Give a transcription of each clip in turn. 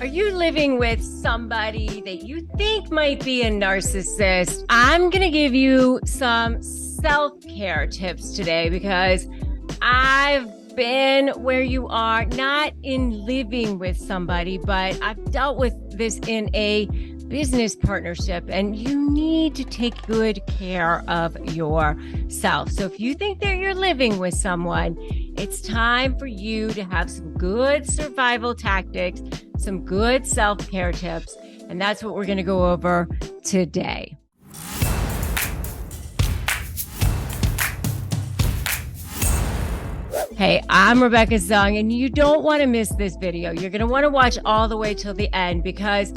Are you living with somebody that you think might be a narcissist? I'm going to give you some self-care tips today because I've been where you are, not in living with somebody, but I've dealt with this in a business partnership, and you need to take good care of yourself. So if you think that you're living with someone, it's time for you to have some good survival tactics, some good self-care tips, and that's what we're going to go over today. Hey, I'm Rebecca Zung, and you don't want to miss this video. You're going to want to watch all the way till the end because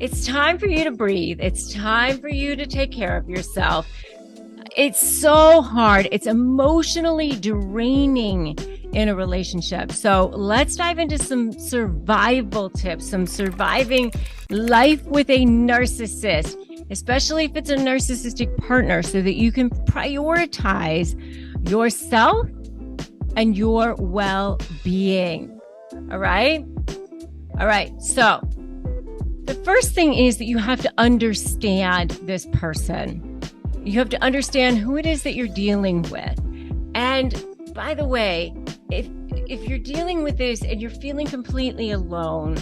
it's time for you to breathe. It's time for you to take care of yourself. It's so hard. It's emotionally draining in a relationship. So let's dive into some survival tips, some surviving life with a narcissist, especially if it's a narcissistic partner, so that you can prioritize yourself and your well-being. All right? All right. So the first thing is that you have to understand this person. You have to understand who it is that you're dealing with. And by the way, if you're dealing with this and you're feeling completely alone,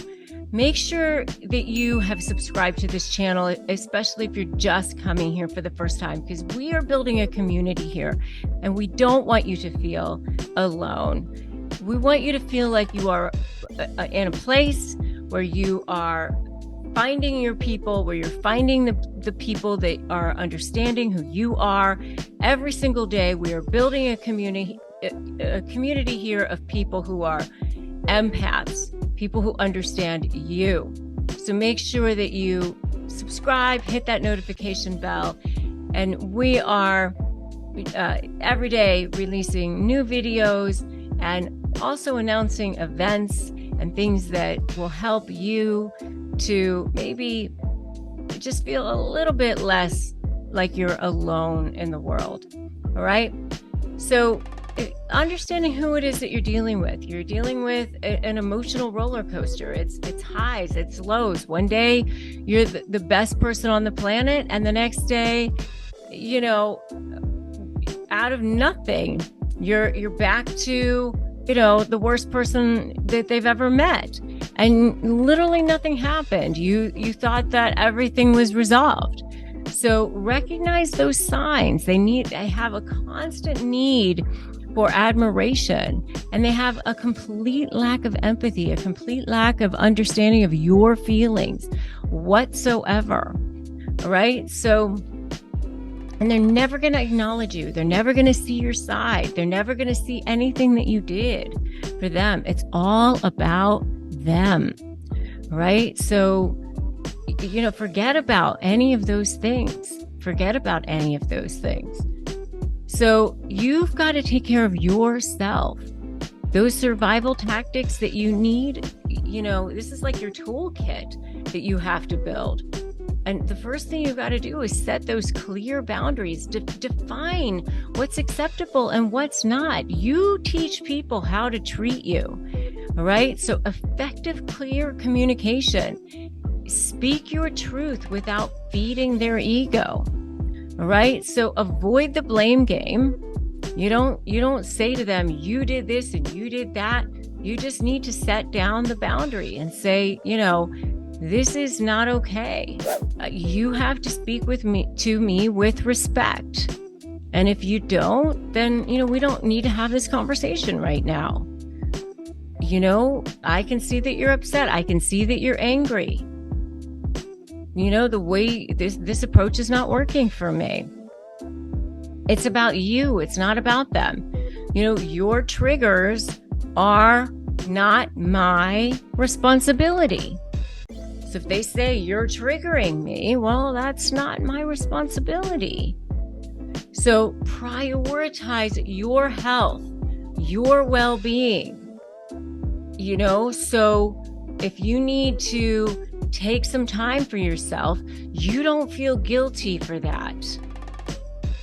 make sure that you have subscribed to this channel, especially if you're just coming here for the first time, because we are building a community here and we don't want you to feel alone. We want you to feel like you are in a place where you are finding your people, where you're finding the people that are understanding who you are. Every single day, we are building a community here of people who are empaths, people who understand you. So make sure that you subscribe, hit that notification bell, and we are every day releasing new videos and also announcing events and things that will help you to maybe just feel a little bit less like you're alone in the world. All right. So understanding who it is that you're dealing with. You're dealing with an emotional roller coaster. It's highs, it's lows. One day you're the best person on the planet, and the next day, out of nothing, you're back to, the worst person that they've ever met. And literally nothing happened. You thought that everything was resolved. So recognize those signs. They have a constant need for admiration, and they have a complete lack of empathy, a complete lack of understanding of your feelings whatsoever. All right. So, and they're never going to acknowledge you. They're never going to see your side. They're never going to see anything that you did for them. It's all about them. Right. So, forget about any of those things. Forget about any of those things. So you've got to take care of yourself. Those survival tactics that you need, this is like your toolkit that you have to build. And the first thing you've got to do is set those clear boundaries, define what's acceptable and what's not. You teach people how to treat you. All right. So effective, clear communication. Speak your truth without feeding their ego. All right. So avoid the blame game. You don't say to them, you did this and you did that. You just need to set down the boundary and say, this is not okay. You have to speak to me with respect. And if you don't, then, we don't need to have this conversation right now. I can see that you're upset. I can see that you're angry. The way this approach is not working for me. It's about you. It's not about them. Your triggers are not my responsibility. So if they say you're triggering me, well, that's not my responsibility. So prioritize your health, your well-being. So if you need to take some time for yourself, you don't feel guilty for that.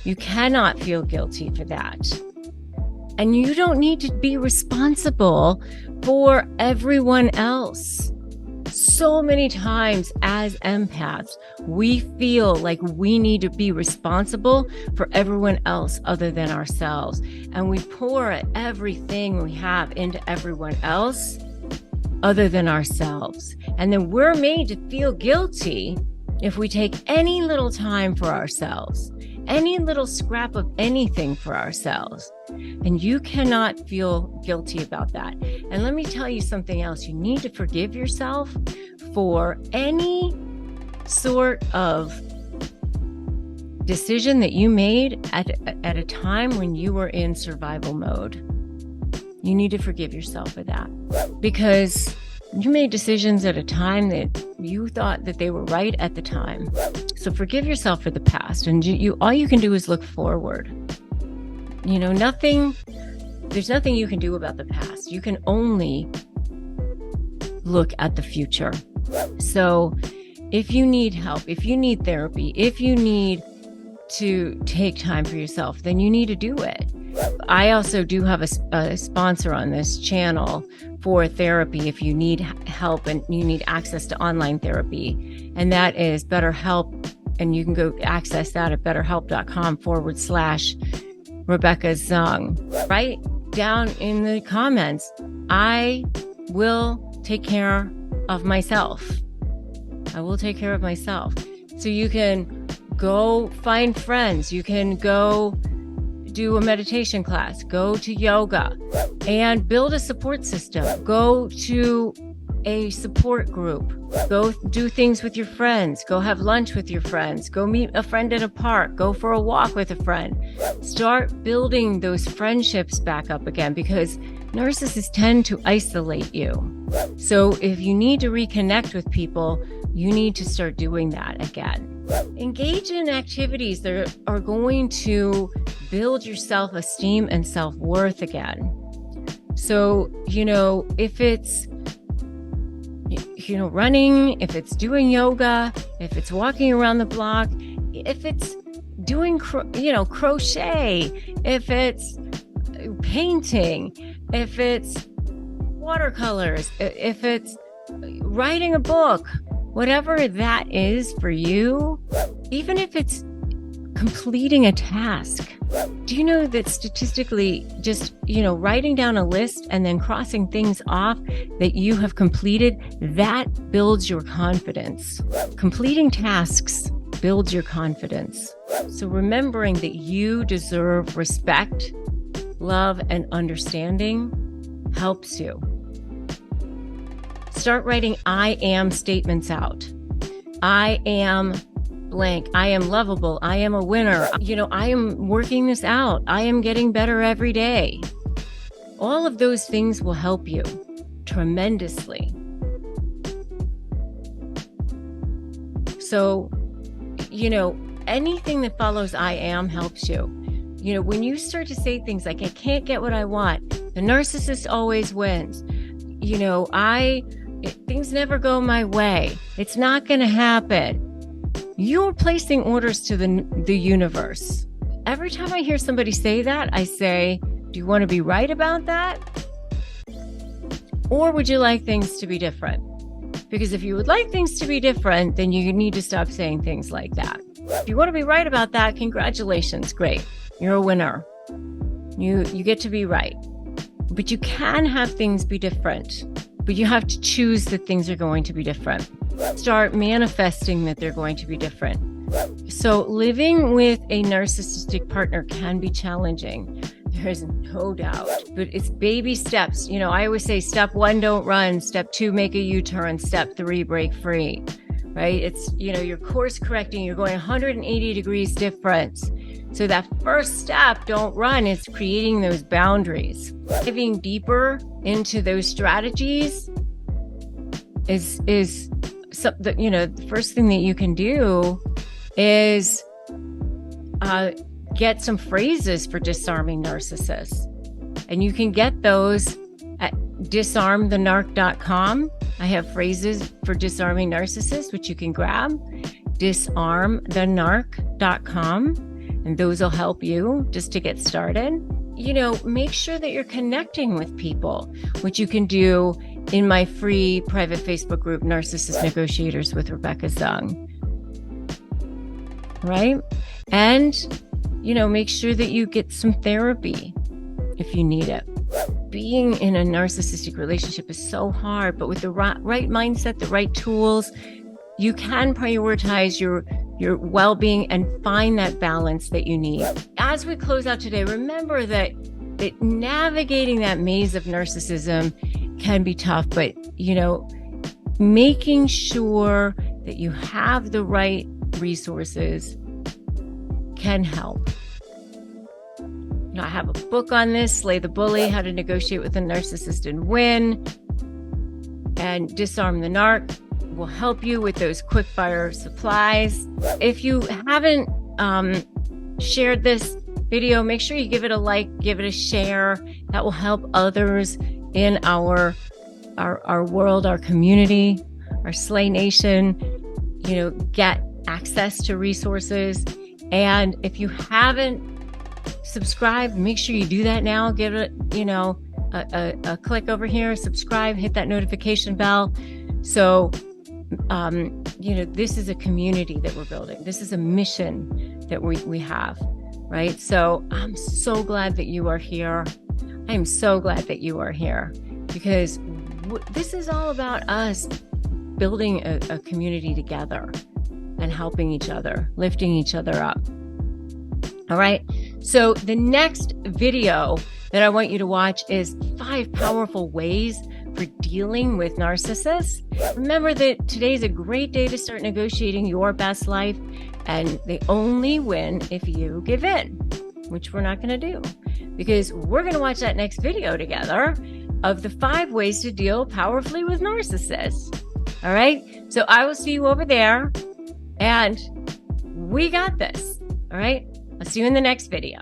You cannot feel guilty for that. And you don't need to be responsible for everyone else. so many times as empaths, we feel like we need to be responsible for everyone else other than ourselves. And we pour everything we have into everyone else other than ourselves. And then we're made to feel guilty if we take any little time for ourselves, any little scrap of anything for ourselves. And you cannot feel guilty about that. And let me tell you something else. You need to forgive yourself for any sort of decision that you made at a time when you were in survival mode. You need to forgive yourself for that, because you made decisions at a time that you thought that they were right at the time. So forgive yourself for the past, and all you can do is look forward. You know, there's nothing you can do about the past. You can only look at the future. So if you need help, if you need therapy, if you need to take time for yourself, then you need to do it. I also do have a sponsor on this channel for therapy if you need help and you need access to online therapy. And that is BetterHelp. And you can go access that at betterhelp.com/Rebecca Zung. Write down in the comments, I will take care of myself. I will take care of myself. So you can go find friends. You can go do a meditation class, go to yoga, and build a support system. Go to a support group. Go do things with your friends. Go have lunch with your friends. Go meet a friend in a park. Go for a walk with a friend. Start building those friendships back up again, because narcissists tend to isolate you. So if you need to reconnect with people, you need to start doing that again. Engage in activities that are going to build your self-esteem and self-worth again. So, if it's, running, if it's doing yoga, if it's walking around the block, if it's doing, crochet, if it's painting, if it's watercolors, if it's writing a book, whatever that is for you, even if it's completing a task. Do you know that statistically, just, writing down a list and then crossing things off that you have completed, that builds your confidence. Completing tasks builds your confidence. So remembering that you deserve respect, love, and understanding helps you. Start writing I am statements out. I am blank. I am lovable. I am a winner. I am working this out. I am getting better every day. All of those things will help you tremendously. So, anything that follows I am helps you. When you start to say things like, I can't get what I want, the narcissist always wins. Things never go my way. It's not going to happen. You're placing orders to the universe. Every time I hear somebody say that, I say, do you want to be right about that? Or would you like things to be different? Because if you would like things to be different, then you need to stop saying things like that. If you want to be right about that, congratulations. Great. You're a winner. You get to be right. But you can have things be different. But you have to choose that things are going to be different. Start manifesting that they're going to be different. So living with a narcissistic partner can be challenging. There is no doubt, but it's baby steps. I always say step 1, don't run. Step 2, make a U-turn. Step 3, break free, right? It's, you're course correcting. You're going 180 degrees difference. So that first step, don't run, is creating those boundaries. Diving deeper into those strategies is the first thing that you can do is get some phrases for disarming narcissists. And you can get those at disarmthenarc.com. I have phrases for disarming narcissists, which you can grab. Disarmthenarc.com. And those will help you just to get started. Make sure that you're connecting with people, which you can do in my free private Facebook group, Narcissist Negotiators with Rebecca Zung. Right? And, make sure that you get some therapy if you need it. Being in a narcissistic relationship is so hard, but with the right mindset, the right tools, you can prioritize your well-being and find that balance that you need. As we close out today, remember that navigating that maze of narcissism can be tough, but, making sure that you have the right resources can help. I have a book on this, Slay the Bully, How to Negotiate with a Narcissist and Win, and Disarm the Narc will help you with those quick fire supplies. If you haven't shared this video, make sure you give it a like, give it a share. That will help others in our world, our community, our Slay Nation, get access to resources. And if you haven't subscribed, make sure you do that now. Give it, a click over here, subscribe, hit that notification bell. So, this is a community that we're building. This is a mission that we have, right? So I'm so glad that you are here. I am so glad that you are here because this is all about us building a community together and helping each other, lifting each other up. All right. So the next video that I want you to watch is 5 powerful ways for dealing with narcissists. Remember that today's a great day to start negotiating your best life, and they only win if you give in, which we're not going to do, because we're going to watch that next video together of the 5 ways to deal powerfully with narcissists. All right. So I will see you over there, and we got this. All right. I'll see you in the next video.